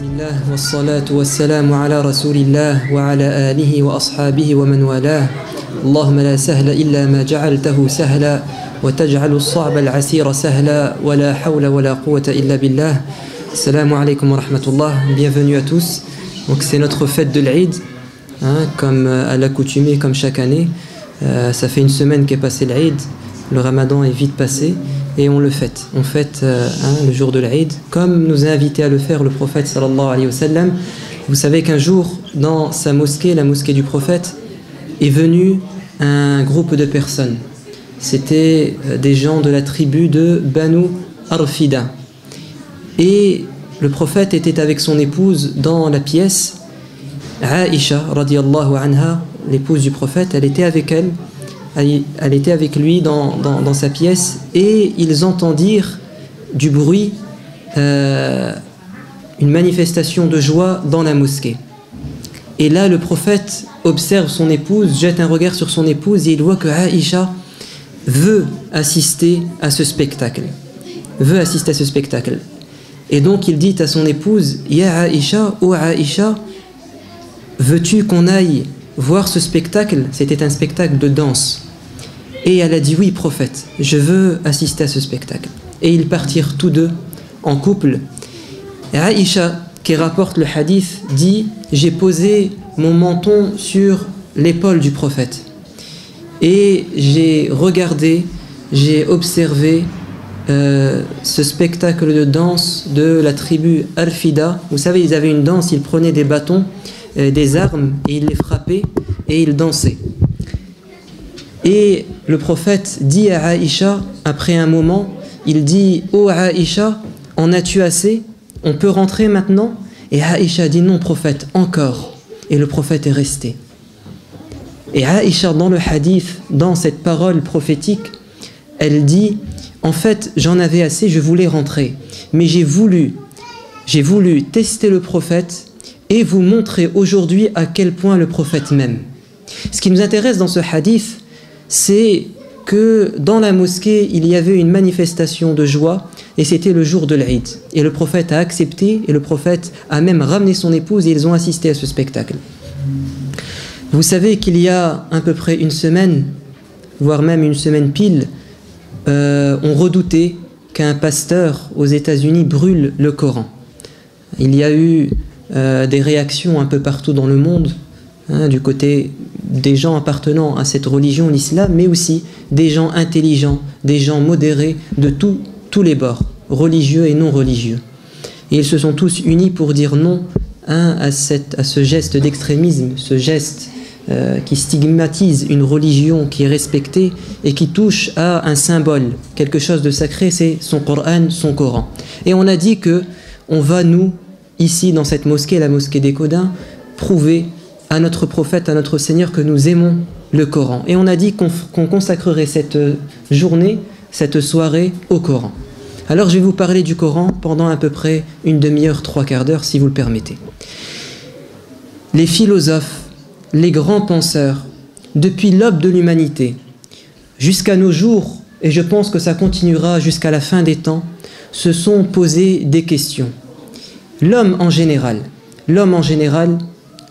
Bismillah wa salatu wa salamu ala rasulillah wa ala alihi wa ashabihi wa man walah. Allahumma la sahla illa ma ja'altahu sahla wa taj'alu as-sa'ba al-'asira sahla wa la hawla wa la quwwata illa billah. Assalamu alaykum wa rahmatullah. Bienvenue à tous. Donc c'est notre fête de l'Eid, comme à l'accoutumée, comme chaque année. Ça fait une semaine qu'est passé l'Eid. Le Ramadan est vite passé. Et on le fête. On fête le jour de l'Eid, comme nous a invité à le faire le prophète sallallahu alayhi wa sallam. Vous savez qu'un jour, dans sa mosquée, la mosquée du prophète, est venu un groupe de personnes. C'était des gens de la tribu de Banu Arfida. Et le prophète était avec son épouse dans la pièce. Aïcha, radiyallahu anha, l'épouse du prophète, elle était avec elle. Elle était avec lui dans sa pièce et ils entendirent du bruit, une manifestation de joie dans la mosquée. Et là, le prophète observe son épouse, jette un regard sur son épouse et il voit que Aïcha veut assister à ce spectacle. Et donc il dit à son épouse: Ya Aïcha, ô Aïcha, veux-tu qu'on aille voir ce spectacle? C'était un spectacle de danse. Et elle a dit: oui, prophète, je veux assister à ce spectacle. Et ils partirent tous deux en couple. Et Aïcha, qui rapporte le hadith, dit: j'ai posé mon menton sur l'épaule du prophète. Et j'ai regardé, j'ai observé ce spectacle de danse de la tribu Arfida. Vous savez, ils avaient une danse, ils prenaient des bâtons, des armes, et ils les frappaient et ils dansaient. Et le prophète dit à Aïcha, après un moment, il dit: ô Aïcha, en as-tu assez? On peut rentrer maintenant? Et Aïcha dit: non, prophète, encore. Et le prophète est resté. Et Aïcha, dans le hadith, dans cette parole prophétique, elle dit: en fait, j'en avais assez, je voulais rentrer. Mais j'ai voulu tester le prophète et vous montrer aujourd'hui à quel point le prophète m'aime. Ce qui nous intéresse dans ce hadith, c'est que dans la mosquée, il y avait une manifestation de joie et c'était le jour de l'Eid. Et le prophète a accepté et le prophète a même ramené son épouse et ils ont assisté à ce spectacle. Vous savez qu'il y a à peu près une semaine, voire même une semaine pile, on redoutait qu'un pasteur aux États-Unis brûle le Coran. Il y a eu des réactions un peu partout dans le monde, du côté des gens appartenant à cette religion, l'islam, mais aussi des gens intelligents, des gens modérés de tous les bords, religieux et non religieux. Et ils se sont tous unis pour dire non à ce geste d'extrémisme, ce geste qui stigmatise une religion qui est respectée et qui touche à un symbole, quelque chose de sacré, c'est son Coran, son Coran. Et on a dit que on va, nous, ici dans cette mosquée, la mosquée des Codins, prouver à notre prophète, à notre Seigneur, que nous aimons le Coran. Et on a dit qu'on consacrerait cette journée, cette soirée au Coran. Alors je vais vous parler du Coran pendant à peu près une demi-heure, trois quarts d'heure, si vous le permettez. Les philosophes, les grands penseurs, depuis l'aube de l'humanité, jusqu'à nos jours, et je pense que ça continuera jusqu'à la fin des temps, se sont posés des questions. L'homme en général,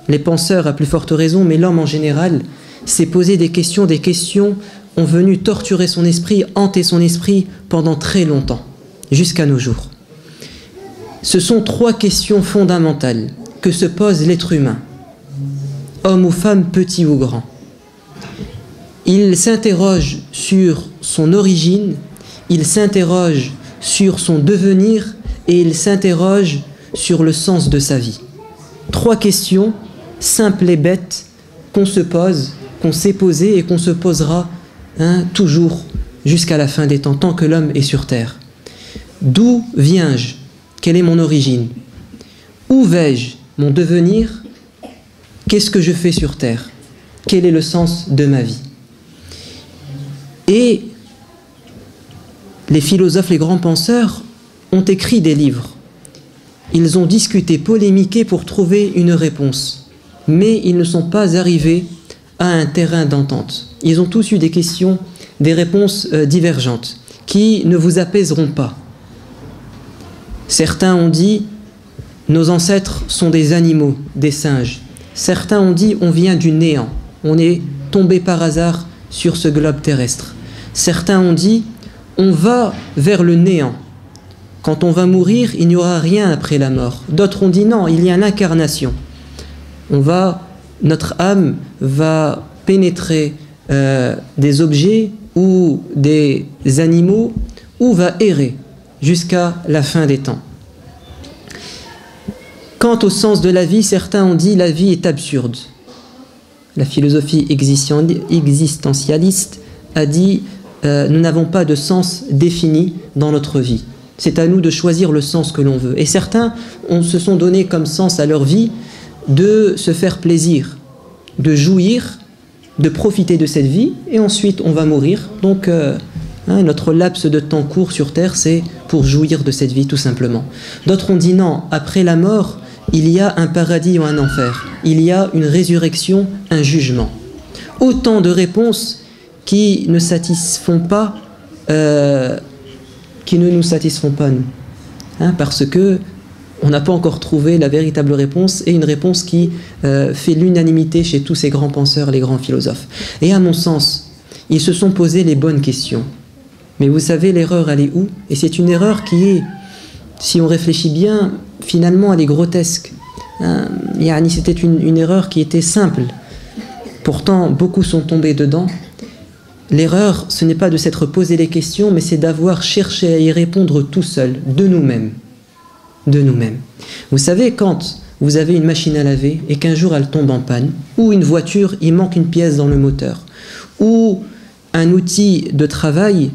les penseurs à plus forte raison, mais l'homme en général s'est posé des questions ont venu torturer son esprit, hanter son esprit pendant très longtemps, jusqu'à nos jours. Ce sont trois questions fondamentales que se pose l'être humain, homme ou femme, petit ou grand. Il s'interroge sur son origine, il s'interroge sur son devenir et il s'interroge sur le sens de sa vie. Trois questions simples et bêtes qu'on se pose, qu'on s'est posé et qu'on se posera toujours jusqu'à la fin des temps, tant que l'homme est sur terre. D'où viens-je? Quelle est mon origine? Où vais-je? Mon devenir? Qu'est-ce que je fais sur terre? Quel est le sens de ma vie? Et les philosophes, les grands penseurs ont écrit des livres. Ils ont discuté, polémiqué pour trouver une réponse. Mais ils ne sont pas arrivés à un terrain d'entente. Ils ont tous eu des questions, des réponses divergentes, qui ne vous apaiseront pas. Certains ont dit Nos ancêtres sont des animaux, des singes. Certains ont dit on vient du néant, on est tombé par hasard sur ce globe terrestre. Certains ont dit on va vers le néant. Quand on va mourir, il n'y aura rien après la mort. D'autres ont dit non, il y a l'incarnation. Notre âme va pénétrer des objets ou des animaux ou va errer jusqu'à la fin des temps. Quant au sens de la vie, certains ont dit la vie est absurde. La philosophie existentialiste a dit nous n'avons pas de sens défini dans notre vie. C'est à nous de choisir le sens que l'on veut. Et certains se sont donné comme sens à leur vie de se faire plaisir, de jouir, de profiter de cette vie, et ensuite on va mourir. Donc notre laps de temps court sur Terre, c'est pour jouir de cette vie tout simplement. D'autres ont dit non, après la mort, il y a un paradis ou un enfer. Il y a une résurrection, un jugement. Autant de réponses qui ne satisfont pas, qui ne nous satisfont pas nous. Parce que on n'a pas encore trouvé la véritable réponse, et une réponse qui fait l'unanimité chez tous ces grands penseurs, les grands philosophes. Et à mon sens, ils se sont posés les bonnes questions. Mais vous savez, l'erreur, elle est où? Et c'est une erreur qui est, si on réfléchit bien, finalement, elle est grotesque. C'était une erreur qui était simple. Pourtant, beaucoup sont tombés dedans. L'erreur, ce n'est pas de s'être posé les questions, mais c'est d'avoir cherché à y répondre tout seul, de nous-mêmes. De nous-mêmes. Vous savez, quand vous avez une machine à laver et qu'un jour elle tombe en panne, ou une voiture, il manque une pièce dans le moteur, ou un outil de travail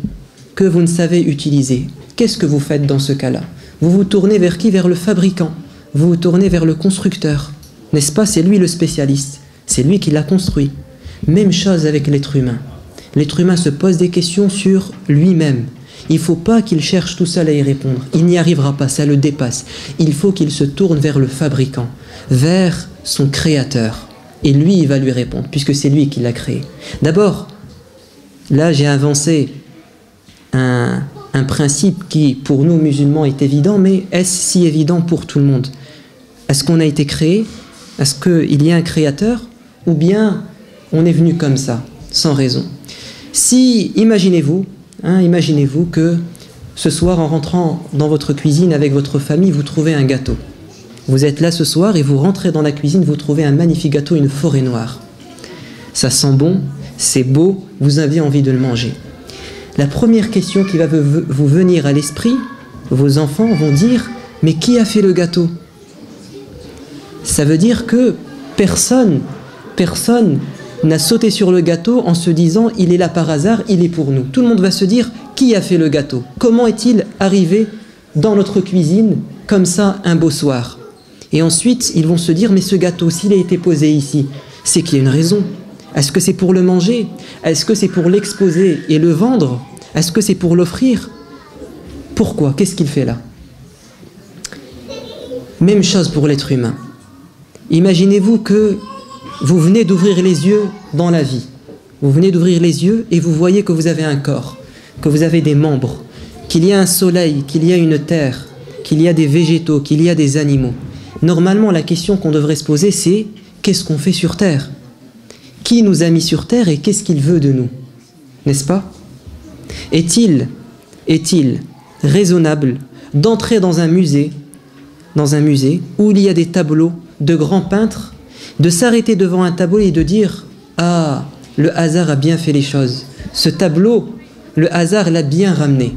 que vous ne savez utiliser, qu'est-ce que vous faites dans ce cas-là? Vous vous tournez vers qui? Vers le fabricant. Vous vous tournez vers le constructeur. N'est-ce pas? C'est lui le spécialiste. C'est lui qui l'a construit. Même chose avec l'être humain. L'être humain se pose des questions sur lui-même. Il ne faut pas qu'il cherche tout seul à y répondre. Il n'y arrivera pas, ça le dépasse. Il faut qu'il se tourne vers le fabricant, vers son créateur. Et lui, il va lui répondre, puisque c'est lui qui l'a créé. D'abord, là j'ai avancé un principe qui, pour nous musulmans, est évident, mais est-ce si évident pour tout le monde? Est-ce qu'on a été créé? Est-ce qu'il y a un créateur? Ou bien on est venu comme ça, sans raison? Si, imaginez-vous que ce soir, en rentrant dans votre cuisine avec votre famille, vous trouvez un gâteau. Vous êtes là ce soir et vous rentrez dans la cuisine, vous trouvez un magnifique gâteau, une forêt noire. Ça sent bon, c'est beau, vous avez envie de le manger. La première question qui va vous venir à l'esprit, vos enfants vont dire « Mais qui a fait le gâteau ?» Ça veut dire que personne n'a sauté sur le gâteau en se disant « Il est là par hasard, il est pour nous ». Tout le monde va se dire « Qui a fait le gâteau? Comment est-il arrivé dans notre cuisine comme ça un beau soir ?» Et ensuite, ils vont se dire « Mais ce gâteau, s'il a été posé ici, c'est qu'il y a une raison. Est-ce que c'est pour le manger? Est-ce que c'est pour l'exposer et le vendre? Est-ce que c'est pour l'offrir? Pourquoi? Qu'est-ce qu'il fait là? » Même chose pour l'être humain. Imaginez-vous que vous venez d'ouvrir les yeux dans la vie. Vous venez d'ouvrir les yeux et vous voyez que vous avez un corps, que vous avez des membres, qu'il y a un soleil, qu'il y a une terre, qu'il y a des végétaux, qu'il y a des animaux. Normalement, la question qu'on devrait se poser, c'est qu'est-ce qu'on fait sur Terre? Qui nous a mis sur Terre et qu'est-ce qu'il veut de nous? N'est-ce pas? Est-il raisonnable d'entrer dans un musée où il y a des tableaux de grands peintres, de s'arrêter devant un tableau et de dire « Ah, le hasard a bien fait les choses. Ce tableau, le hasard l'a bien ramené. »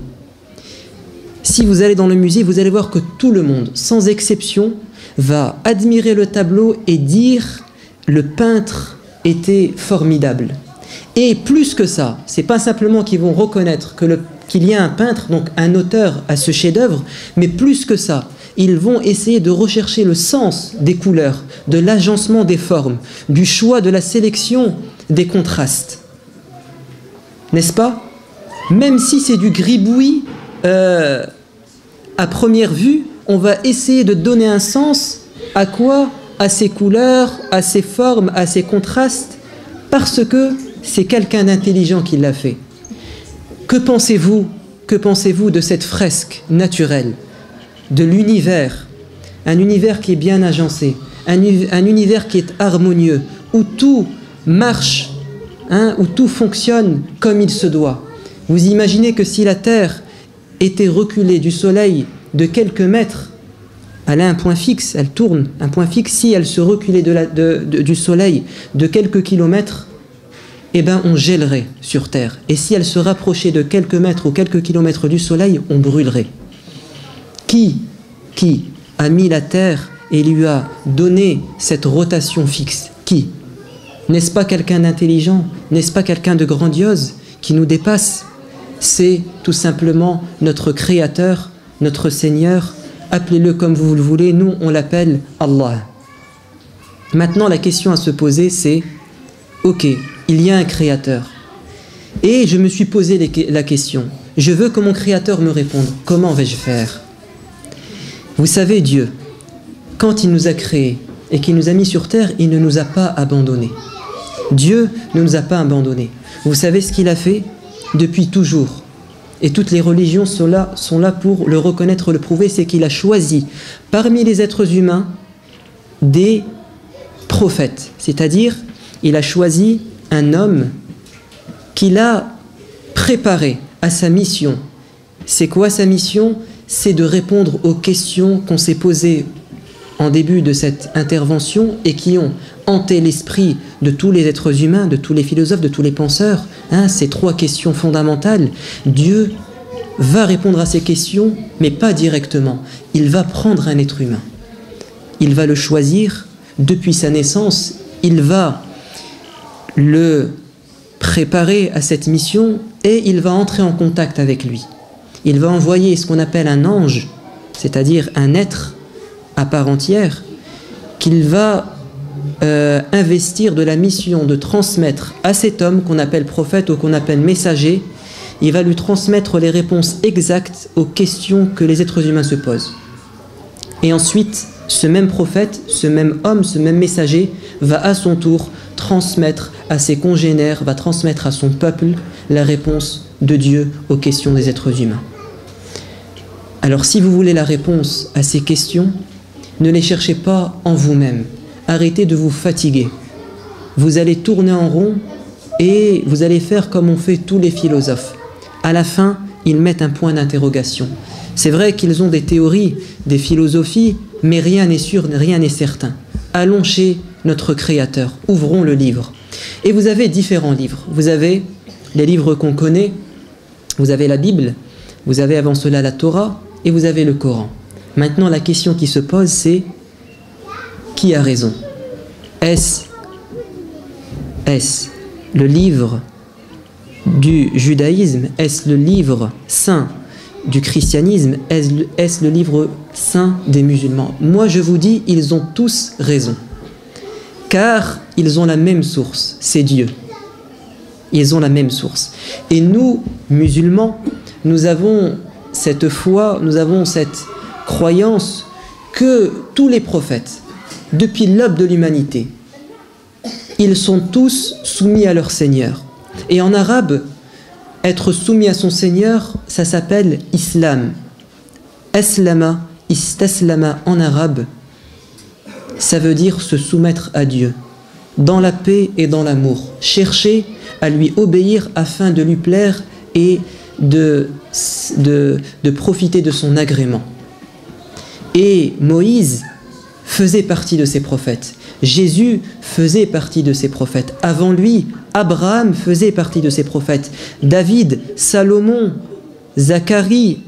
Si vous allez dans le musée, vous allez voir que tout le monde, sans exception, va admirer le tableau et dire « Le peintre était formidable. » Et plus que ça, c'est pas simplement qu'ils vont reconnaître qu'il y a un peintre, donc un auteur à ce chef-d'œuvre, mais plus que ça, ils vont essayer de rechercher le sens des couleurs, de l'agencement des formes, du choix de la sélection des contrastes. N'est-ce pas? Même si c'est du gribouillis, à première vue, on va essayer de donner un sens à quoi? À ces couleurs, à ces formes, à ces contrastes, parce que c'est quelqu'un d'intelligent qui l'a fait. Que pensez-vous de cette fresque naturelle, de l'univers, un univers qui est bien agencé, un univers qui est harmonieux, où tout marche, où tout fonctionne comme il se doit. Vous imaginez que si la Terre était reculée du Soleil de quelques mètres, elle a un point fixe, elle tourne, un point fixe, si elle se reculait du Soleil de quelques kilomètres, eh bien on gèlerait sur Terre. Et si elle se rapprochait de quelques mètres ou quelques kilomètres du Soleil, on brûlerait. Qui a mis la Terre et lui a donné cette rotation fixe? Qui? N'est-ce pas quelqu'un d'intelligent? N'est-ce pas quelqu'un de grandiose qui nous dépasse? C'est tout simplement notre Créateur, notre Seigneur. Appelez-le comme vous le voulez, nous on l'appelle Allah. Maintenant la question à se poser c'est, ok, il y a un Créateur. Et je me suis posé la question, je veux que mon Créateur me réponde, comment vais-je faire? Vous savez, Dieu, quand il nous a créés et qu'il nous a mis sur terre, il ne nous a pas abandonnés. Dieu ne nous a pas abandonnés. Vous savez ce qu'il a fait depuis toujours. Et toutes les religions sont là pour le reconnaître, le prouver, c'est qu'il a choisi parmi les êtres humains des prophètes. C'est-à-dire, il a choisi un homme qu'il a préparé à sa mission. C'est quoi sa mission? C'est de répondre aux questions qu'on s'est posées en début de cette intervention et qui ont hanté l'esprit de tous les êtres humains, de tous les philosophes, de tous les penseurs. Ces trois questions fondamentales. Dieu va répondre à ces questions, mais pas directement. Il va prendre un être humain. Il va le choisir depuis sa naissance. Il va le préparer à cette mission et il va entrer en contact avec lui. Il va envoyer ce qu'on appelle un ange, c'est-à-dire un être à part entière, qu'il va investir de la mission de transmettre à cet homme qu'on appelle prophète ou qu'on appelle messager. Il va lui transmettre les réponses exactes aux questions que les êtres humains se posent. Et ensuite, ce même prophète, ce même homme, ce même messager va à son tour transmettre à ses congénères, va transmettre à son peuple la réponse de Dieu aux questions des êtres humains. Alors si vous voulez la réponse à ces questions, ne les cherchez pas en vous-même. Arrêtez de vous fatiguer. Vous allez tourner en rond et vous allez faire comme ont fait tous les philosophes. À la fin, ils mettent un point d'interrogation. C'est vrai qu'ils ont des théories, des philosophies, mais rien n'est sûr, rien n'est certain. Allons chez notre Créateur, ouvrons le livre. Et vous avez différents livres. Vous avez les livres qu'on connaît, vous avez la Bible, vous avez avant cela la Torah et vous avez le Coran. Maintenant, la question qui se pose, c'est qui a raison? Est-ce le livre du judaïsme? Est-ce le livre saint du christianisme? Est-ce le livre saint des musulmans? Moi, je vous dis, ils ont tous raison. Car ils ont la même source, c'est Dieu. Ils ont la même source. Et nous, musulmans, nous avons cette foi, nous avons cette croyance que tous les prophètes, depuis l'aube de l'humanité, ils sont tous soumis à leur Seigneur. Et en arabe, être soumis à son Seigneur, ça s'appelle islam. Aslama, istaslama en arabe, ça veut dire se soumettre à Dieu, dans la paix et dans l'amour. Chercher à lui obéir afin de lui plaire et de profiter de son agrément. Et Moïse faisait partie de ces prophètes. Jésus faisait partie de ces prophètes. Avant lui, Abraham faisait partie de ces prophètes. David, Salomon, Zacharie,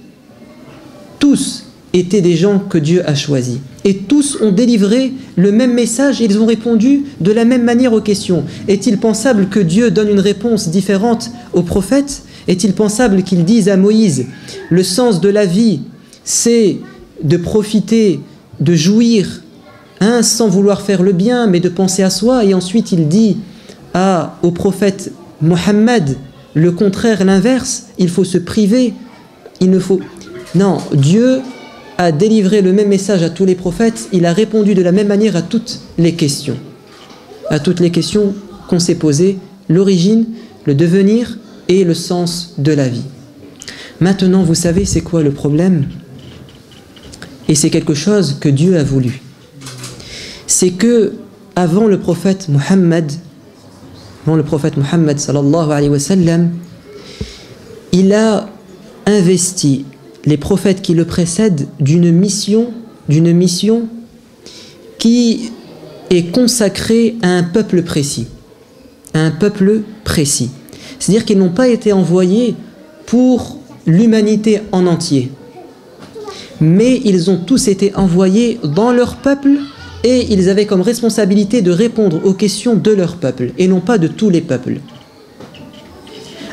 tous étaient des gens que Dieu a choisis. Et tous ont délivré le même message et ils ont répondu de la même manière aux questions. Est-il pensable que Dieu donne une réponse différente aux prophètes? Est-il pensable qu'il dise à Moïse, le sens de la vie, c'est de profiter, de jouir, sans vouloir faire le bien, mais de penser à soi, et ensuite il dit au prophète Mohammed, le contraire, l'inverse, il faut se priver, il ne faut... Non, Dieu a délivré le même message à tous les prophètes, il a répondu de la même manière à toutes les questions qu'on s'est posées, l'origine, le devenir et le sens de la vie. Maintenant, vous savez c'est quoi le problème? et c'est quelque chose que Dieu a voulu. C'est que avant le prophète Muhammad sallallahu alayhi wa sallam, il a investi les prophètes qui le précèdent d'une mission qui est consacrée à un peuple précis. C'est-à-dire qu'ils n'ont pas été envoyés pour l'humanité en entier, mais ils ont tous été envoyés dans leur peuple et ils avaient comme responsabilité de répondre aux questions de leur peuple et non pas de tous les peuples.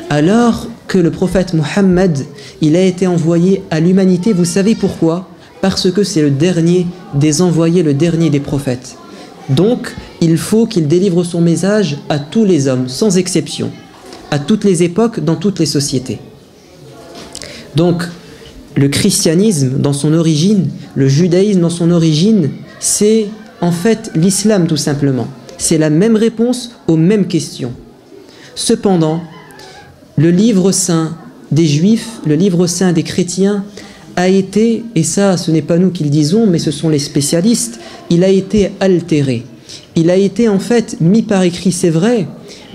Alors que le prophète Muhammad, il a été envoyé à l'humanité, vous savez pourquoi? Parce que c'est le dernier des envoyés, le dernier des prophètes. Donc, il faut qu'il délivre son message à tous les hommes, sans exception, à toutes les époques, dans toutes les sociétés. Donc, le christianisme dans son origine, le judaïsme dans son origine, c'est en fait l'islam tout simplement. C'est la même réponse aux mêmes questions. Cependant, le livre saint des juifs, le livre saint des chrétiens a été, et ça ce n'est pas nous qui le disons, mais ce sont les spécialistes, il a été altéré. Il a été en fait mis par écrit, c'est vrai,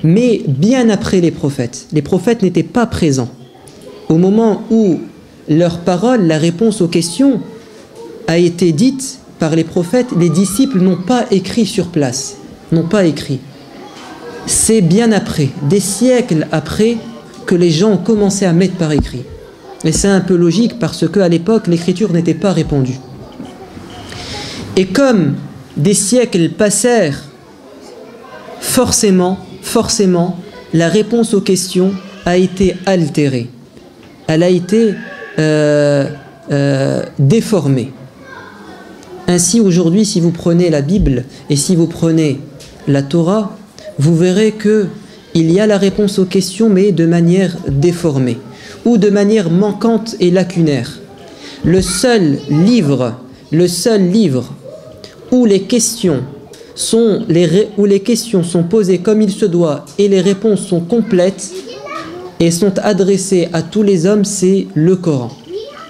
mais bien après les prophètes. Les prophètes n'étaient pas présents. Au moment où leur parole, la réponse aux questions, a été dite par les prophètes, les disciples n'ont pas écrit sur place, n'ont pas écrit. C'est bien après, des siècles après, que les gens ont commencé à mettre par écrit. Et c'est un peu logique parce qu'à l'époque, l'écriture n'était pas répandue. Et comme des siècles passèrent, forcément, la réponse aux questions a été altérée. Elle a été déformée. Ainsi, aujourd'hui, si vous prenez la Bible et si vous prenez la Torah, vous verrez qu'il y a la réponse aux questions, mais de manière déformée ou de manière manquante et lacunaire. Le seul livre où les questions sont posées comme il se doit et les réponses sont complètes et sont adressées à tous les hommes, c'est le Coran.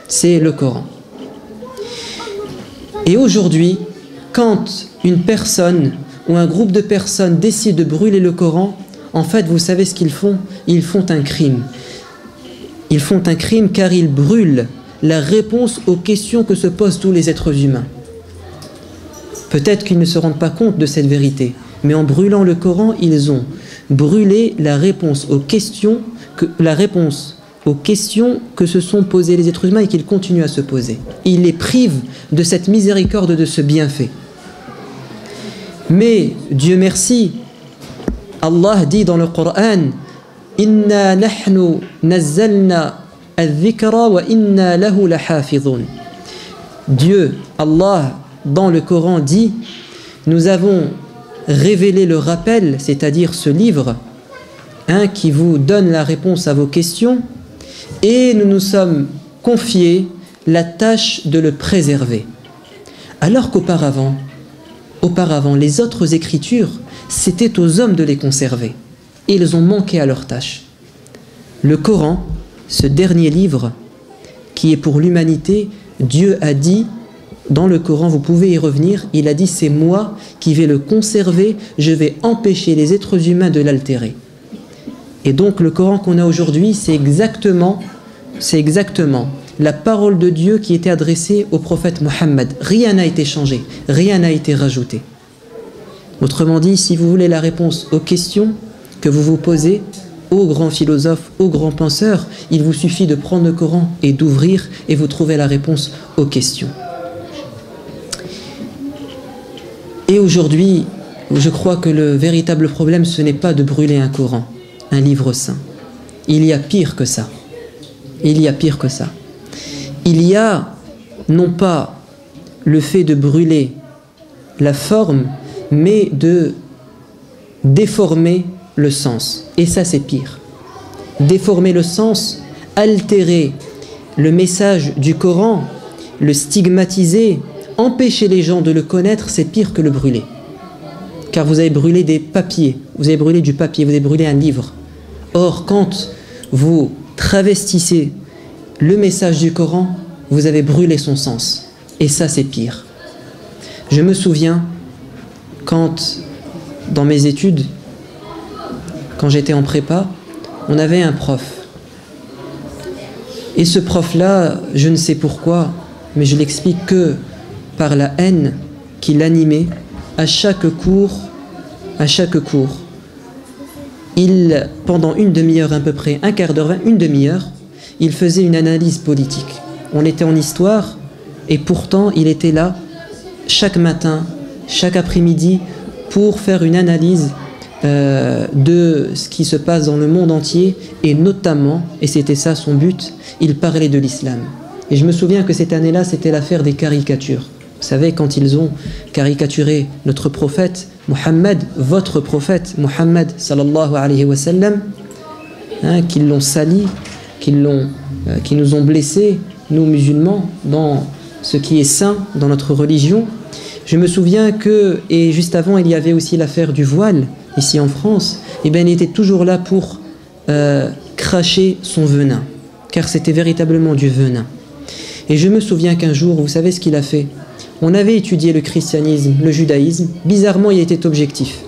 C'est le Coran. Et aujourd'hui, quand une personne ou un groupe de personnes décide de brûler le Coran, en fait, vous savez ce qu'ils font? Ils font un crime. Ils font un crime car ils brûlent la réponse aux questions que se posent tous les êtres humains. Peut-être qu'ils ne se rendent pas compte de cette vérité, mais en brûlant le Coran, ils ont brûlé la réponse aux questions que se sont posées les êtres humains et qu'ils continuent à se poser. Ils les privent de cette miséricorde, de ce bienfait. Mais, Dieu merci, Allah dit dans le Coran, « Inna nahnu nazzalna al-dhikra wa inna lahu lahafidhun » Dieu, Allah, dans le Coran dit, nous avons révélé le rappel, c'est-à-dire ce livre, qui vous donne la réponse à vos questions, et nous nous sommes confiés la tâche de le préserver. Alors qu'auparavant, les autres écritures, c'était aux hommes de les conserver. Et ils ont manqué à leur tâche. Le Coran, ce dernier livre, qui est pour l'humanité, Dieu a dit, dans le Coran, vous pouvez y revenir, il a dit, c'est moi qui vais le conserver, je vais empêcher les êtres humains de l'altérer. Et donc le Coran qu'on a aujourd'hui, c'est exactement la parole de Dieu qui était adressée au prophète Muhammad. Rien n'a été changé, rien n'a été rajouté. Autrement dit, si vous voulez la réponse aux questions que vous vous posez, aux grands philosophes, aux grands penseurs, il vous suffit de prendre le Coran et d'ouvrir et vous trouvez la réponse aux questions. Et aujourd'hui, je crois que le véritable problème, ce n'est pas de brûler un Coran, un livre saint. Il y a pire que ça. Il y a pire que ça. Il y a non pas le fait de brûler la forme, mais de déformer le sens. Et ça, c'est pire. Déformer le sens, altérer le message du Coran, le stigmatiser, empêcher les gens de le connaître, c'est pire que le brûler. Car vous avez brûlé des papiers, vous avez brûlé du papier, vous avez brûlé un livre. Or, quand vous travestissez le message du Coran, vous avez brûlé son sens. Et ça, c'est pire. Je me souviens, quand, dans mes études, quand j'étais en prépa, on avait un prof. Et ce prof-là, je ne sais pourquoi, mais je l'explique que par la haine qui l'animait à chaque cours, pendant une demi-heure à peu près, un quart d'heure, une demi-heure, il faisait une analyse politique. On était en histoire et pourtant il était là chaque matin, chaque après-midi pour faire une analyse de ce qui se passe dans le monde entier et notamment, et c'était ça son but, il parlait de l'islam. Et je me souviens que cette année-là, c'était l'affaire des caricatures. Vous savez, quand ils ont caricaturé notre prophète, Muhammad, votre prophète, Muhammad sallallahu alayhi wa sallam, qu'ils l'ont sali, qu'ils nous ont blessés, nous musulmans, dans ce qui est saint, dans notre religion. Je me souviens que, et juste avant, il y avait aussi l'affaire du voile, ici en France, et bien il était toujours là pour cracher son venin, car c'était véritablement du venin. Et je me souviens qu'un jour, vous savez ce qu'il a fait? On avait étudié le christianisme, le judaïsme. Bizarrement, il était objectif.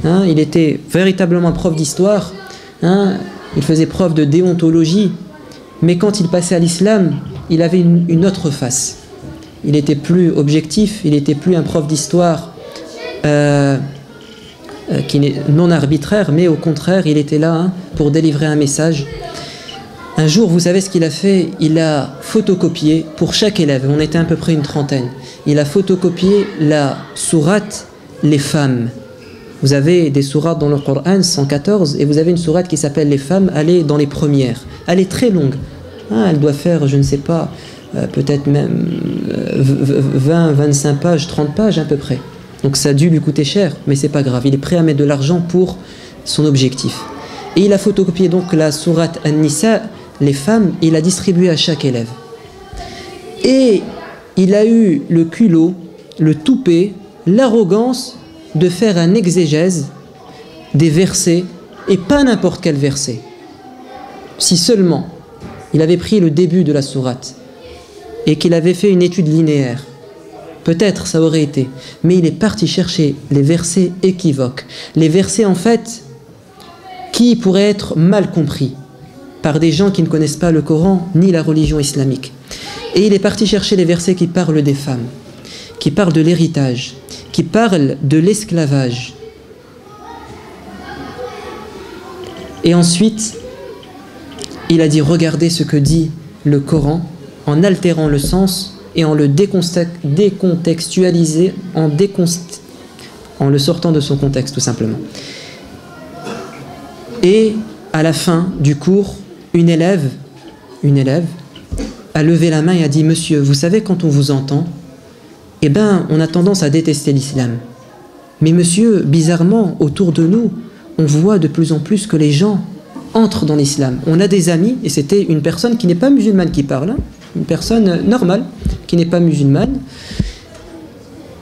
Il était véritablement un prof d'histoire. Il faisait preuve de déontologie. Mais quand il passait à l'islam, il avait une autre face. Il était plus objectif. Il était plus un prof d'histoire qui n'est non arbitraire, mais au contraire, il était là pour délivrer un message. Un jour, vous savez ce qu'il a fait? Il a photocopié pour chaque élève, on était à peu près une trentaine, il a photocopié la sourate Les femmes. Vous avez des sourates dans le Coran, 114, et vous avez une sourate qui s'appelle Les femmes, elle est dans les premières. Elle est très longue, elle doit faire, je ne sais pas, peut-être même 20, 25 pages, 30 pages à peu près. Donc ça a dû lui coûter cher, mais c'est pas grave, il est prêt à mettre de l'argent pour son objectif. Et il a photocopié donc la sourate An-Nisa, les femmes, il a distribué à chaque élève. Et il a eu le culot, le toupet, l'arrogance de faire un exégèse des versets, et pas n'importe quel verset. Si seulement il avait pris le début de la sourate et qu'il avait fait une étude linéaire, peut-être ça aurait été. Mais il est parti chercher les versets équivoques, les versets en fait qui pourraient être mal compris par des gens qui ne connaissent pas le Coran ni la religion islamique. Et il est parti chercher les versets qui parlent des femmes, qui parlent de l'héritage, qui parlent de l'esclavage. Et ensuite, il a dit, regardez ce que dit le Coran, en altérant le sens et en le décontextualisant, en le sortant de son contexte tout simplement. Et à la fin du cours, une élève a levé la main et a dit, monsieur, vous savez, quand on vous entend, eh ben, on a tendance à détester l'islam. Mais monsieur, bizarrement, autour de nous, on voit de plus en plus que les gens entrent dans l'islam. On a des amis, et c'était une personne qui n'est pas musulmane qui parle, une personne normale, qui n'est pas musulmane,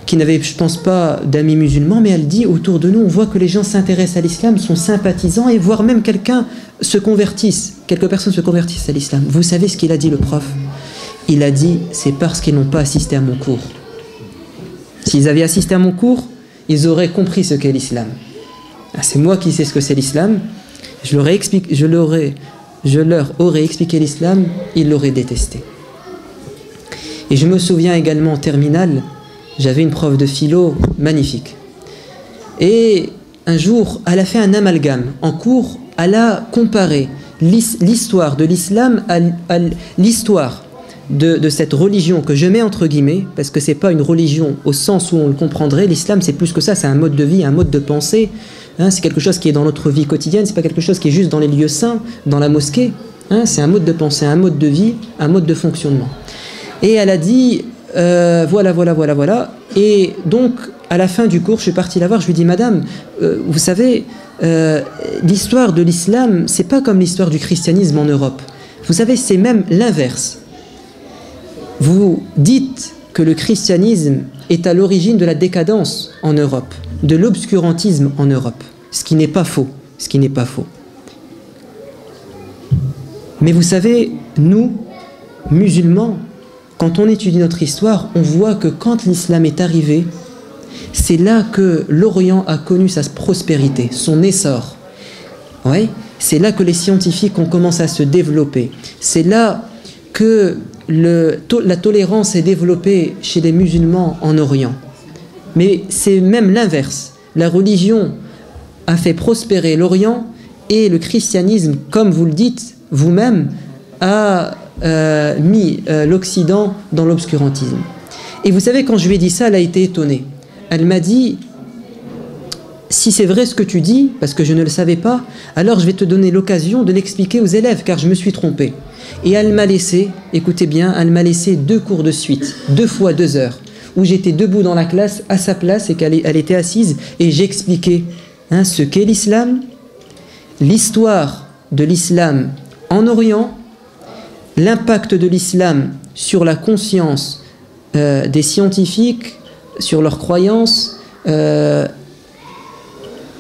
qui n'avait, je pense pas, d'amis musulmans, mais elle dit, autour de nous, on voit que les gens s'intéressent à l'islam, sont sympathisants, et voire même quelques personnes se convertissent à l'islam. Vous savez ce qu'il a dit, le prof? Il a dit, c'est parce qu'ils n'ont pas assisté à mon cours. S'ils avaient assisté à mon cours, ils auraient compris ce qu'est l'islam. C'est moi qui sais ce que c'est l'islam, je leur aurais expliqué l'islam, ils l'auraient détesté. Et je me souviens également en terminale, j'avais une prof de philo magnifique. Et un jour, elle a fait un amalgame. En cours, elle a comparé l'histoire de l'islam à l'histoire de cette religion que je mets entre guillemets, parce que c'est pas une religion au sens où on le comprendrait. L'islam, c'est plus que ça, c'est un mode de vie, un mode de pensée. C'est quelque chose qui est dans notre vie quotidienne, c'est pas quelque chose qui est juste dans les lieux saints, dans la mosquée. C'est un mode de pensée, un mode de vie, un mode de fonctionnement. Et elle a dit, voilà. Et donc, à la fin du cours, je suis parti la voir, je lui ai dit, madame, vous savez, l'histoire de l'islam, c'est pas comme l'histoire du christianisme en Europe. Vous savez, c'est même l'inverse. Vous dites que le christianisme est à l'origine de la décadence en Europe, de l'obscurantisme en Europe, ce qui n'est pas faux, Mais vous savez, nous, musulmans, quand on étudie notre histoire, on voit que quand l'islam est arrivé, c'est là que l'Orient a connu sa prospérité, son essor. Ouais, c'est là que les scientifiques ont commencé à se développer. C'est là que la tolérance est développée chez les musulmans en Orient. Mais c'est même l'inverse. La religion a fait prospérer l'Orient et le christianisme, comme vous le dites vous-même, a mis l'Occident dans l'obscurantisme. Et vous savez, quand je lui ai dit ça, elle a été étonnée. Elle m'a dit, si c'est vrai ce que tu dis, parce que je ne le savais pas, alors je vais te donner l'occasion de l'expliquer aux élèves, car je me suis trompée. Et elle m'a laissé, écoutez bien, elle m'a laissé 2 cours de suite, 2 fois 2 heures, où j'étais debout dans la classe, à sa place, et qu'elle était assise, et j'expliquais ce qu'est l'islam, l'histoire de l'islam en Orient, l'impact de l'islam sur la conscience des scientifiques, sur leurs croyances. J'ai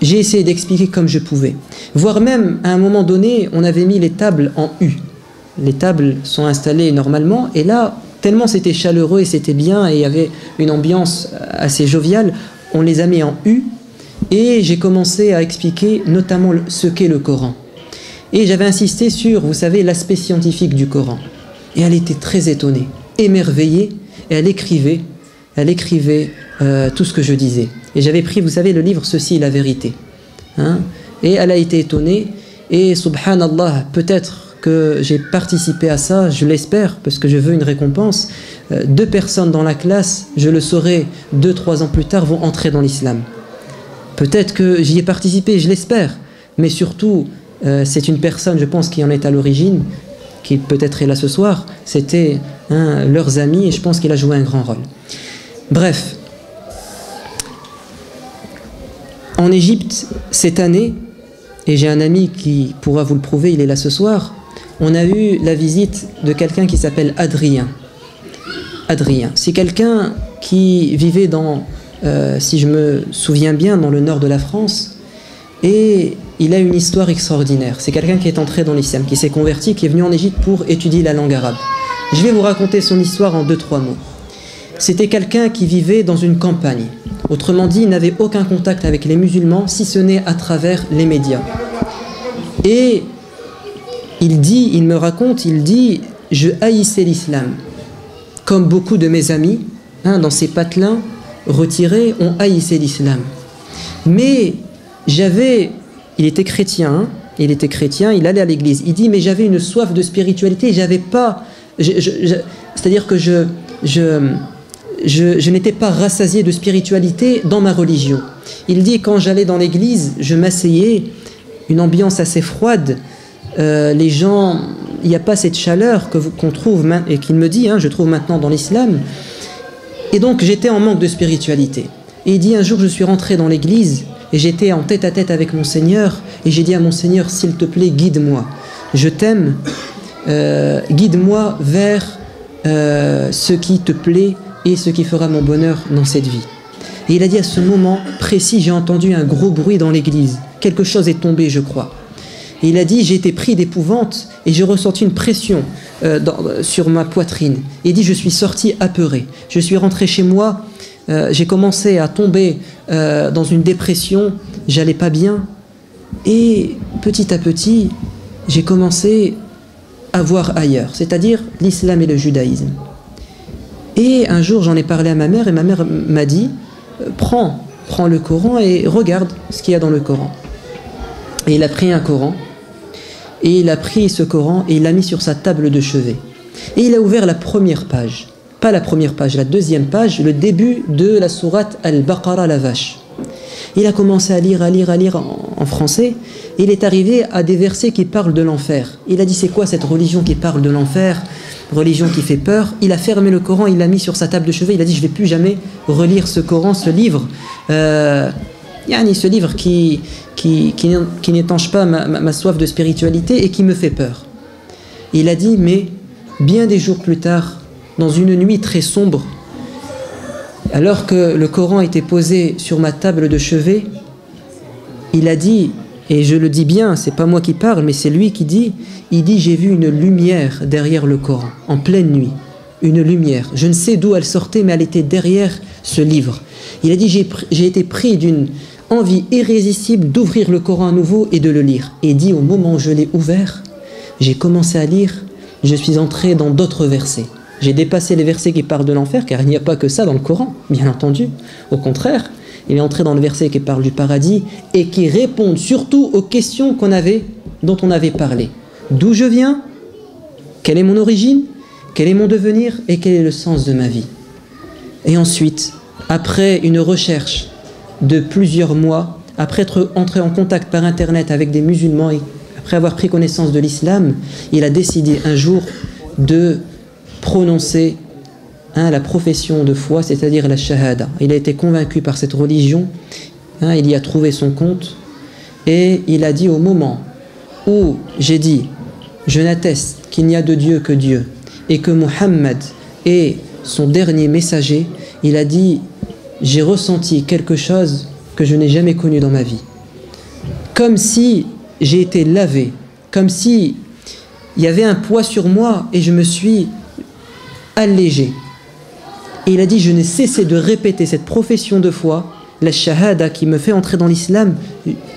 essayé d'expliquer comme je pouvais. Voire même, à un moment donné, on avait mis les tables en U. Les tables sont installées normalement, et là, tellement c'était chaleureux et c'était bien, et il y avait une ambiance assez joviale, on les a mis en U, et j'ai commencé à expliquer notamment ce qu'est le Coran. Et j'avais insisté sur, vous savez, l'aspect scientifique du Coran. Et elle était très étonnée, émerveillée, et elle écrivait tout ce que je disais. Et j'avais pris, vous savez, le livre « Ceci est la vérité ». Et elle a été étonnée, et subhanallah, peut-être que j'ai participé à ça, je l'espère, parce que je veux une récompense. 2 personnes dans la classe, je le saurai 2-3 ans plus tard, vont entrer dans l'islam. Peut-être que j'y ai participé, je l'espère, mais surtout, c'est une personne, je pense, qui en est à l'origine, qui peut-être est là ce soir, c'était leurs amis, et je pense qu'il a joué un grand rôle. Bref, en Égypte, cette année, et j'ai un ami qui pourra vous le prouver, il est là ce soir, on a eu la visite de quelqu'un qui s'appelle Adrien. Adrien, c'est quelqu'un qui vivait dans, si je me souviens bien, dans le nord de la France, et il a une histoire extraordinaire. C'est quelqu'un qui est entré dans l'islam, qui s'est converti, qui est venu en Égypte pour étudier la langue arabe. Je vais vous raconter son histoire en 2-3 mots. C'était quelqu'un qui vivait dans une campagne. Autrement dit, il n'avait aucun contact avec les musulmans, si ce n'est à travers les médias. Et il me raconte, je haïssais l'islam. Comme beaucoup de mes amis, dans ces patelins retirés, on haïssait l'islam. Mais il était chrétien, il allait à l'église. Il dit, mais j'avais une soif de spiritualité, j'avais pas... c'est-à-dire que je n'étais pas rassasié de spiritualité dans ma religion. Il dit, quand j'allais dans l'église, je m'asseyais, une ambiance assez froide, les gens, il n'y a pas cette chaleur qu'on trouve, et qu'il me dit, je trouve maintenant dans l'islam, et donc j'étais en manque de spiritualité. Et il dit, un jour je suis rentré dans l'église, et j'étais en tête-à-tête avec mon Seigneur, et j'ai dit à mon Seigneur, s'il te plaît, guide-moi, je t'aime, guide-moi vers ce qui te plaît, et ce qui fera mon bonheur dans cette vie. Et il a dit, à ce moment précis, j'ai entendu un gros bruit dans l'église. Quelque chose est tombé, je crois. Et il a dit, j'ai été pris d'épouvante et j'ai ressenti une pression sur ma poitrine. Et il dit, je suis sorti apeuré. Je suis rentré chez moi, j'ai commencé à tomber dans une dépression, j'allais pas bien. Et petit à petit, j'ai commencé à voir ailleurs, c'est-à-dire l'islam et le judaïsme. Et un jour, j'en ai parlé à ma mère, et ma mère m'a dit, prends le Coran et regarde ce qu'il y a dans le Coran. Et il a pris un Coran, et il a pris ce Coran, et il l'a mis sur sa table de chevet. Et il a ouvert la première page, pas la première page, la deuxième page, le début de la sourate Al-Baqarah, la vache. Il a commencé à lire en français, et il est arrivé à des versets qui parlent de l'enfer. Il a dit, c'est quoi cette religion qui parle de l'enfer ? Religion qui fait peur. Il a fermé le Coran, il l'a mis sur sa table de chevet, il a dit, je ne vais plus jamais relire ce Coran, ce livre, ce livre qui n'étanche pas ma soif de spiritualité et qui me fait peur. Et il a dit, mais bien des jours plus tard, dans une nuit très sombre, alors que le Coran était posé sur ma table de chevet, il a dit, et je le dis bien, c'est pas moi qui parle, mais c'est lui qui dit, il dit, j'ai vu une lumière derrière le Coran, en pleine nuit. une lumière. Je ne sais d'où elle sortait, mais elle était derrière ce livre. Il a dit, j'ai été pris d'une envie irrésistible d'ouvrir le Coran à nouveau et de le lire. Et il dit, au moment où je l'ai ouvert, j'ai commencé à lire, je suis entré dans d'autres versets. J'ai dépassé les versets qui parlent de l'enfer, car il n'y a pas que ça dans le Coran, bien entendu. Au contraire, il est entré dans le verset qui parle du paradis et qui répond surtout aux questions dont on avait parlé. D'où je viens? Quelle est mon origine? Quel est mon devenir? Et quel est le sens de ma vie? Et ensuite, après une recherche de plusieurs mois, après être entré en contact par Internet avec des musulmans et après avoir pris connaissance de l'islam, il a décidé un jour de prononcer la profession de foi, c'est-à-dire la shahada. Il a été convaincu par cette religion, il y a trouvé son compte, et il a dit au moment où j'ai dit « Je n'atteste qu'il n'y a de Dieu que Dieu, et que Muhammad est son dernier messager », il a dit « J'ai ressenti quelque chose que je n'ai jamais connu dans ma vie. Comme si j'ai été lavé, comme si il y avait un poids sur moi et je me suis allégé. » Et il a dit, je n'ai cessé de répéter cette profession de foi, la shahada qui me fait entrer dans l'islam,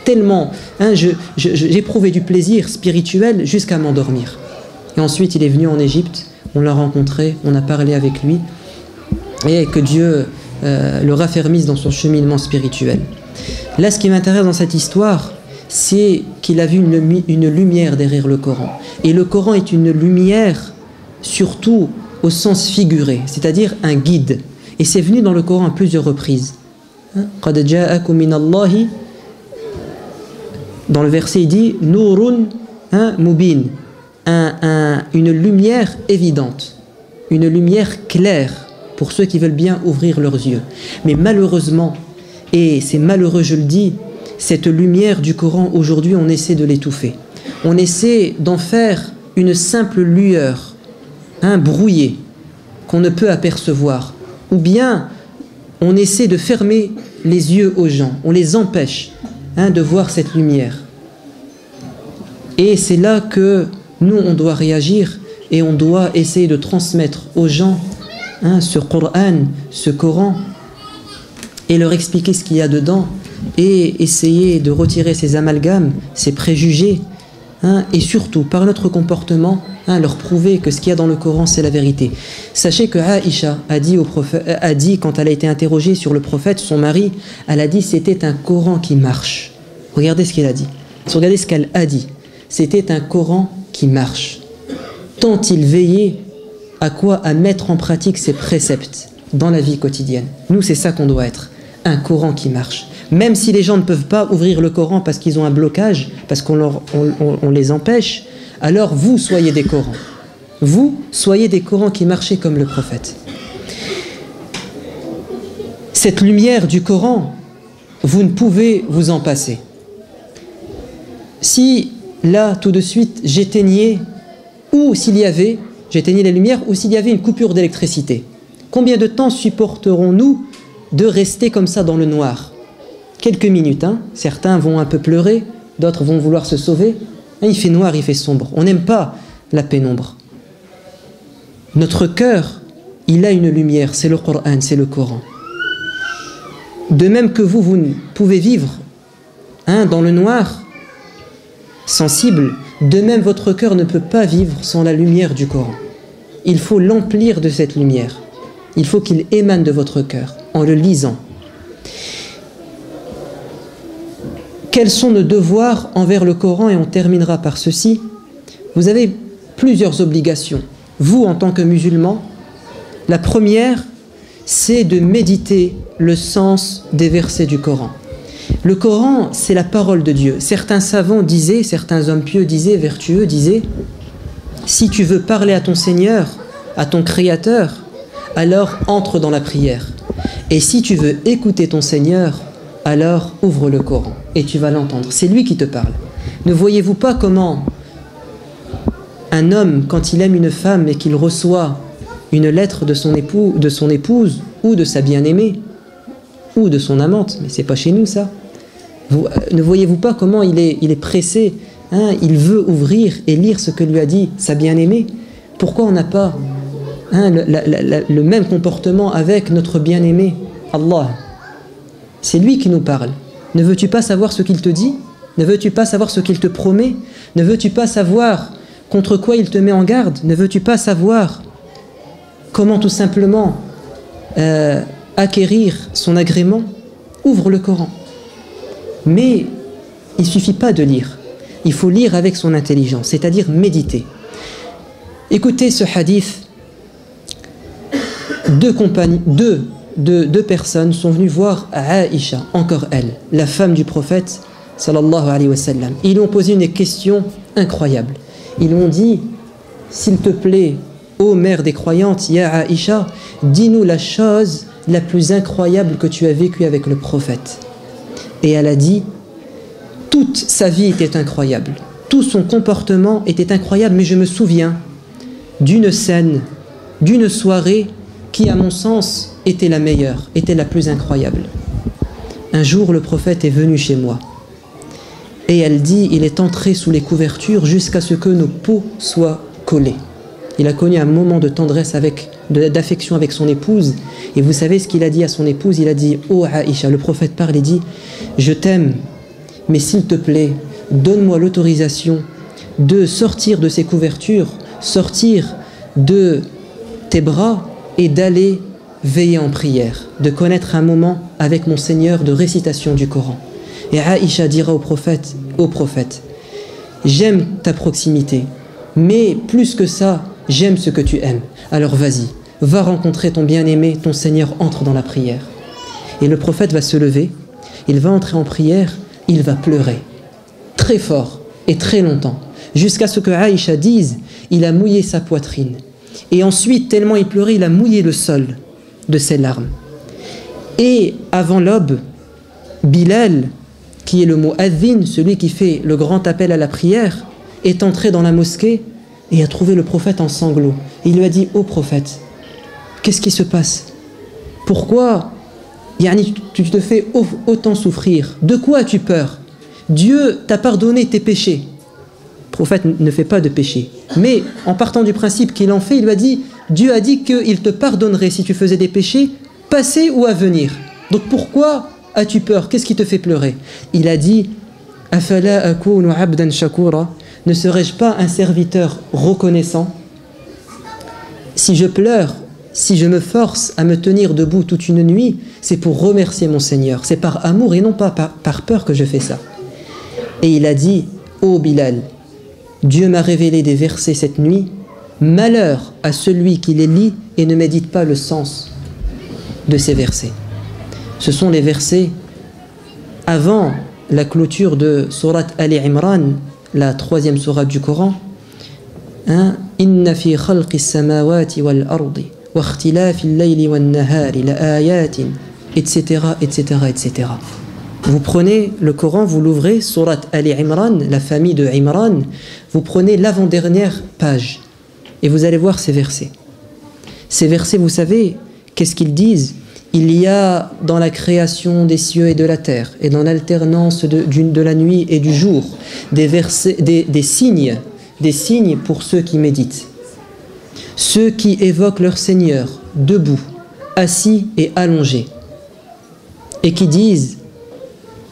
tellement, j'éprouvais du plaisir spirituel jusqu'à m'endormir. Et ensuite il est venu en Égypte, on l'a rencontré, on a parlé avec lui, et que Dieu le raffermisse dans son cheminement spirituel. Là, ce qui m'intéresse dans cette histoire, c'est qu'il a vu une lumière derrière le Coran. Et le Coran est une lumière, surtout au sens figuré, c'est-à-dire un guide. Et c'est venu dans le Coran à plusieurs reprises. قَدْ جَاءَكُمْ مِنَ اللَّهِ. Dans le verset, il dit Nurun mubin, une lumière évidente, une lumière claire pour ceux qui veulent bien ouvrir leurs yeux. Mais malheureusement, et c'est malheureux je le dis, cette lumière du Coran aujourd'hui on essaie de l'étouffer. On essaie d'en faire une simple lueur, brouillée, qu'on ne peut apercevoir. Ou bien on essaie de fermer les yeux aux gens, on les empêche de voir cette lumière. Et c'est là que nous on doit réagir et on doit essayer de transmettre aux gens ce Coran et leur expliquer ce qu'il y a dedans et essayer de retirer ces amalgames, ces préjugés et surtout par notre comportement leur prouver que ce qu'il y a dans le Coran c'est la vérité. Sachez que Aïcha a dit quand elle a été interrogée sur le prophète, son mari, elle a dit c'était un Coran qui marche. Regardez ce qu'elle a dit. Regardez ce qu'elle a dit. C'était un Coran qui marche. Tant il veillait à mettre en pratique ses préceptes dans la vie quotidienne. Nous c'est ça qu'on doit être, un Coran qui marche. Même si les gens ne peuvent pas ouvrir le Coran parce qu'ils ont un blocage, parce qu'on les empêche, alors vous soyez des Corans. Vous soyez des Corans qui marchaient comme le prophète. Cette lumière du Coran, vous ne pouvez vous en passer. Si là, tout de suite, j'éteignais les lumières ou s'il y avait une coupure d'électricité, combien de temps supporterons-nous de rester comme ça dans le noir? Quelques minutes, certains vont un peu pleurer, d'autres vont vouloir se sauver. Il fait noir, il fait sombre. On n'aime pas la pénombre. Notre cœur, il a une lumière, c'est le Coran, c'est le Coran. De même que vous ne pouvez vivre dans le noir, sensible, de même votre cœur ne peut pas vivre sans la lumière du Coran. Il faut l'emplir de cette lumière. Il faut qu'il émane de votre cœur en le lisant. Quels sont nos devoirs envers le Coran? Et on terminera par ceci. Vous avez plusieurs obligations. Vous, en tant que musulmans, la première, c'est de méditer le sens des versets du Coran. Le Coran, c'est la parole de Dieu. Certains savants disaient, certains hommes pieux disaient, vertueux disaient, si tu veux parler à ton Seigneur, à ton Créateur, alors entre dans la prière. Et si tu veux écouter ton Seigneur, alors ouvre le Coran et tu vas l'entendre. C'est lui qui te parle. Ne voyez-vous pas comment un homme, quand il aime une femme et qu'il reçoit une lettre de son épouse ou de sa bien-aimée ou de son amante, mais c'est pas chez nous ça. Ne voyez-vous pas comment il est pressé, il veut ouvrir et lire ce que lui a dit sa bien-aimée? Pourquoi on n'a pas le même comportement avec notre bien-aimé Allah. C'est lui qui nous parle. Ne veux-tu pas savoir ce qu'il te dit? Ne veux-tu pas savoir ce qu'il te promet? Ne veux-tu pas savoir contre quoi il te met en garde? Ne veux-tu pas savoir comment tout simplement acquérir son agrément? Ouvre le Coran. Mais il ne suffit pas de lire. Il faut lire avec son intelligence, c'est-à-dire méditer. Écoutez ce hadith. Deux personnes sont venues voir Aïcha, encore elle, la femme du prophète sallallahu alayhi wa sallam. Ils lui ont posé une question incroyable. Ils lui ont dit: s'il te plaît, ô mère des croyantes, ya Aïcha, dis-nous la chose la plus incroyable que tu as vécue avec le prophète. Et elle a dit: toute sa vie était incroyable, tout son comportement était incroyable, mais je me souviens d'une scène, d'une soirée qui, à mon sens, était la meilleure, était la plus incroyable. Un jour, le prophète est venu chez moi. Et elle dit, il est entré sous les couvertures jusqu'à ce que nos peaux soient collées. Il a connu un moment de tendresse, d'affection avec son épouse. Et vous savez ce qu'il a dit à son épouse? Il a dit: oh Aïcha, le prophète parle et dit: je t'aime, mais s'il te plaît, donne-moi l'autorisation de sortir de ces couvertures, sortir de tes bras et d'aller veiller en prière, de connaître un moment avec mon Seigneur de récitation du Coran. Et Aïcha dira au prophète: j'aime ta proximité, mais plus que ça, j'aime ce que tu aimes. Alors vas-y, va rencontrer ton bien-aimé, ton Seigneur entre dans la prière. Et le prophète va se lever, il va entrer en prière, il va pleurer, très fort et très longtemps, jusqu'à ce que Aïcha dise: il a mouillé sa poitrine. Et ensuite, tellement il pleurait, il a mouillé le sol de ses larmes. Et avant l'aube, Bilal, qui est le mot adhin, celui qui fait le grand appel à la prière, est entré dans la mosquée et a trouvé le prophète en sanglots. Il lui a dit: ô prophète, qu'est-ce qui se passe? Pourquoi tu te fais autant souffrir? De quoi as-tu peur? Dieu t'a pardonné tes péchés. Le prophète ne fait pas de péché. Mais en partant du principe qu'il en fait, il lui a dit: Dieu a dit qu'il te pardonnerait si tu faisais des péchés, passés ou à venir. Donc pourquoi as-tu peur? Qu'est-ce qui te fait pleurer? Il a dit: Afala akunu abdan shakura, ne serais-je pas un serviteur reconnaissant? Si je pleure, si je me force à me tenir debout toute une nuit, c'est pour remercier mon Seigneur. C'est par amour et non pas par peur que je fais ça. Et il a dit: ô Bilal, Dieu m'a révélé des versets cette nuit. Malheur à celui qui les lit et ne médite pas le sens de ces versets. Ce sont les versets avant la clôture de Surat Ali Imran, la 3e sourate du Coran. Inna fi khalqis samawati wal ardi wa ikhtilafil layli wan nahari la ayatin, etc., etc., etc. Vous prenez le Coran, vous l'ouvrez, Surat Ali Imran, la famille de Imran, vous prenez l'avant-dernière page et vous allez voir ces versets. Ces versets, vous savez, qu'est-ce qu'ils disent? Il y a dans la création des cieux et de la terre, et dans l'alternance de la nuit et du jour, des signes pour ceux qui méditent. Ceux qui évoquent leur Seigneur, debout, assis et allongés, et qui disent: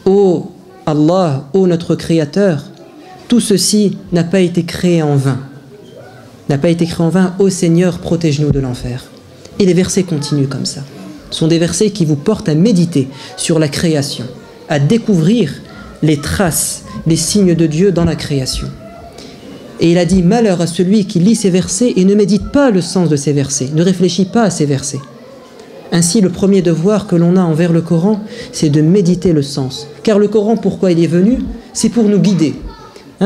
ô Allah, ô notre Créateur, tout ceci n'a pas été créé en vain. N'a pas été créé en vain, ô Seigneur, protège-nous de l'enfer. Et les versets continuent comme ça. Ce sont des versets qui vous portent à méditer sur la création, à découvrir les traces, les signes de Dieu dans la création. Et il a dit: malheur à celui qui lit ces versets et ne médite pas le sens de ces versets, ne réfléchit pas à ces versets. Ainsi, le premier devoir que l'on a envers le Coran, c'est de méditer le sens. Car le Coran, pourquoi il est venu? C'est pour nous guider,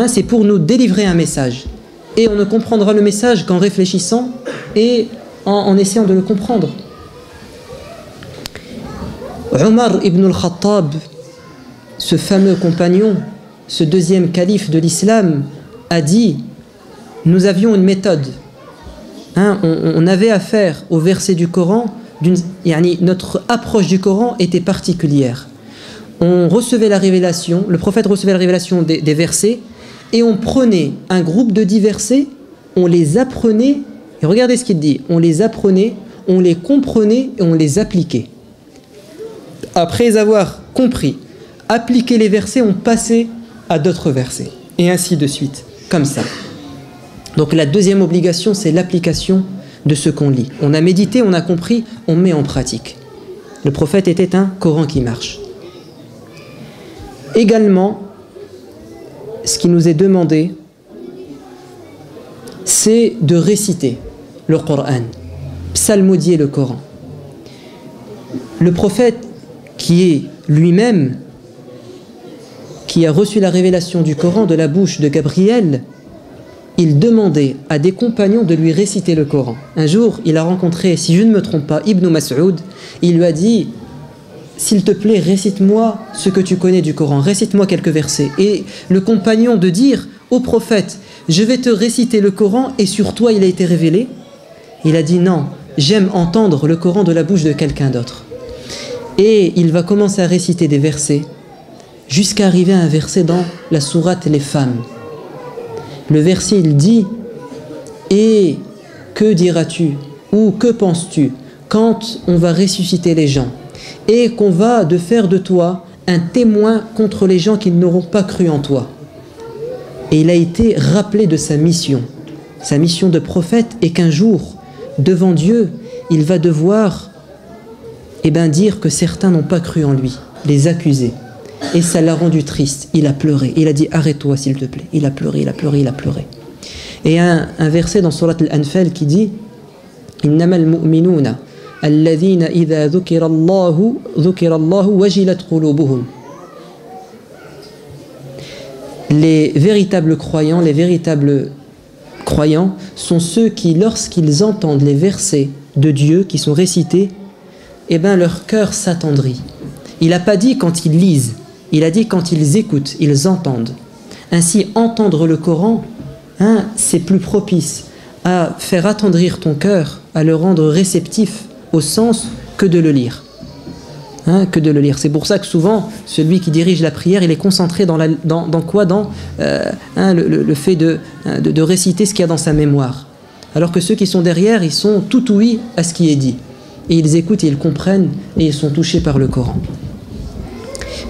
c'est pour nous délivrer un message. Et on ne comprendra le message qu'en réfléchissant et en essayant de le comprendre. Omar ibn al-Khattab, ce fameux compagnon, ce deuxième calife de l'islam, a dit: nous avions une méthode. On avait affaire au verset du Coran, notre approche du Coran était particulière. On recevait la révélation, le prophète recevait la révélation des versets, et on prenait un groupe de 10 versets, on les apprenait Et regardez ce qu'il dit. On les apprenait, on les comprenait et on les appliquait. Après avoir compris, appliqué les versets, on passait à d'autres versets. Et ainsi de suite, comme ça. Donc la deuxième obligation, c'est l'application de ce qu'on lit. On a médité, on a compris, on met en pratique. Le prophète était un Coran qui marche. Également, ce qui nous est demandé, c'est de réciter le Coran, psalmodier le Coran. Le prophète qui est lui-même, qui a reçu la révélation du Coran de la bouche de Gabriel, il demandait à des compagnons de lui réciter le Coran. Un jour, il a rencontré, si je ne me trompe pas, Ibn Mas'ud. Il lui a dit, s'il te plaît, récite-moi ce que tu connais du Coran, récite-moi quelques versets. Et le compagnon de dire au prophète, je vais te réciter le Coran et sur toi il a été révélé. Il a dit non, j'aime entendre le Coran de la bouche de quelqu'un d'autre. Et il va commencer à réciter des versets jusqu'à arriver à un verset dans la sourate Les Femmes. Le verset il dit, et que diras-tu ou que penses-tu quand on va ressusciter les gens et qu'on va de faire de toi un témoin contre les gens qui n'auront pas cru en toi. Et il a été rappelé de sa mission de prophète, et qu'un jour, devant Dieu, il va devoir dire que certains n'ont pas cru en lui, les accuser. Et ça l'a rendu triste, il a pleuré, il a dit arrête-toi s'il te plaît, il a pleuré, il a pleuré, il a pleuré. Et un verset dans Surat Al-Anfal qui dit innamal mu'minuna alladhina idha dhukira Allahu wajilat qulubuhum. Les véritables croyants sont ceux qui, lorsqu'ils entendent les versets de Dieu qui sont récités, leur cœur s'attendrit. Il n'a pas dit quand ils lisent, il a dit quand ils écoutent, ils entendent. Ainsi, entendre le Coran, c'est plus propice à faire attendrir ton cœur, à le rendre réceptif au sens que de le lire. C'est pour ça que souvent, celui qui dirige la prière, il est concentré dans le fait de réciter ce qu'il y a dans sa mémoire. Alors que ceux qui sont derrière, ils sont tout ouïs à ce qui est dit. Et ils écoutent et ils comprennent et ils sont touchés par le Coran.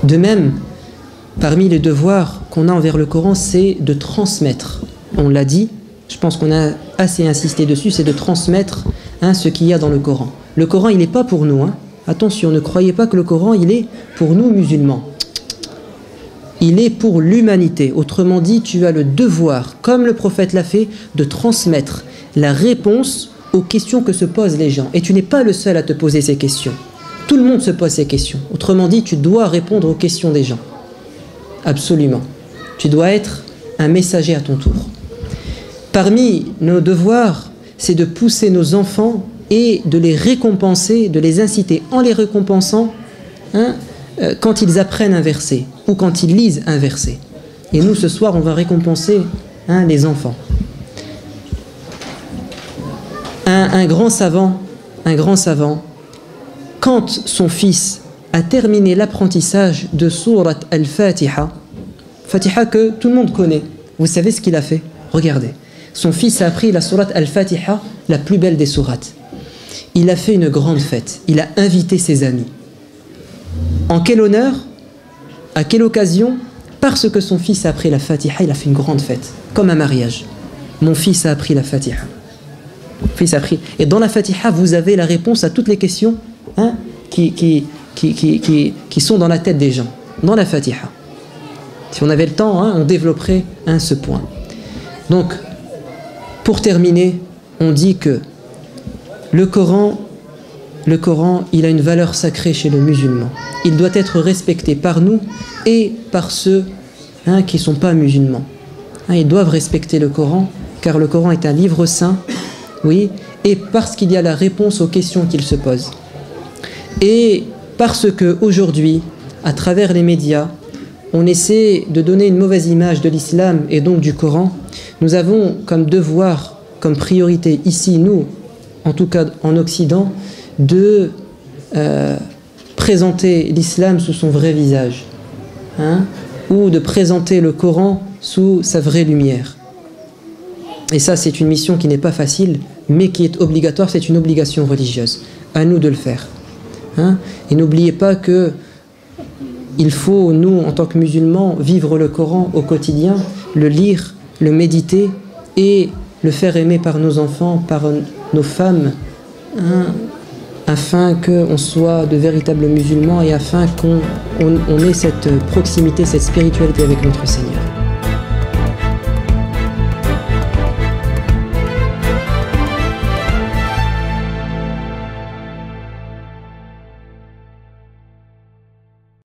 De même, parmi les devoirs qu'on a envers le Coran, c'est de transmettre. On l'a dit, je pense qu'on a assez insisté dessus, c'est de transmettre ce qu'il y a dans le Coran. Le Coran, il n'est pas pour nous. Attention, ne croyez pas que le Coran, il est pour nous musulmans. Il est pour l'humanité. Autrement dit, tu as le devoir, comme le prophète l'a fait, de transmettre la réponse aux questions que se posent les gens. Et tu n'es pas le seul à te poser ces questions. Tout le monde se pose ces questions. Autrement dit, tu dois répondre aux questions des gens. Absolument. Tu dois être un messager à ton tour. Parmi nos devoirs, c'est de pousser nos enfants et de les récompenser, de les inciter en les récompensant quand ils apprennent un verset ou quand ils lisent un verset. Et nous, ce soir, on va récompenser les enfants. Un grand savant, quand son fils a terminé l'apprentissage de Surat Al-Fatiha, Fatiha que tout le monde connaît, vous savez ce qu'il a fait? Regardez, son fils a appris la Surat Al-Fatiha, la plus belle des sourates. Il a fait une grande fête, il a invité ses amis. En quel honneur? À quelle occasion? Parce que son fils a appris la Fatiha, il a fait une grande fête, comme un mariage. Mon fils a appris la Fatiha. Et dans la Fatiha, vous avez la réponse à toutes les questions qui sont dans la tête des gens. Dans la Fatiha. Si on avait le temps, on développerait ce point. Donc, pour terminer, on dit que le Coran, il a une valeur sacrée chez le musulman. Il doit être respecté par nous et par ceux qui ne sont pas musulmans. Ils doivent respecter le Coran, car le Coran est un livre saint, oui, et parce qu'il y a la réponse aux questions qu'il se pose. Et parce qu'aujourd'hui, à travers les médias, on essaie de donner une mauvaise image de l'islam et donc du Coran, nous avons comme devoir, comme priorité ici, nous, en tout cas en Occident, de présenter l'islam sous son vrai visage, ou de présenter le Coran sous sa vraie lumière. Et ça, c'est une mission qui n'est pas facile, mais qui est obligatoire, c'est une obligation religieuse. À nous de le faire. Hein? Et n'oubliez pas que il faut, nous, en tant que musulmans, vivre le Coran au quotidien, le lire, le méditer et le faire aimer par nos enfants, par nos femmes, hein, afin qu'on soit de véritables musulmans et afin qu'on ait cette proximité, cette spiritualité avec notre Seigneur.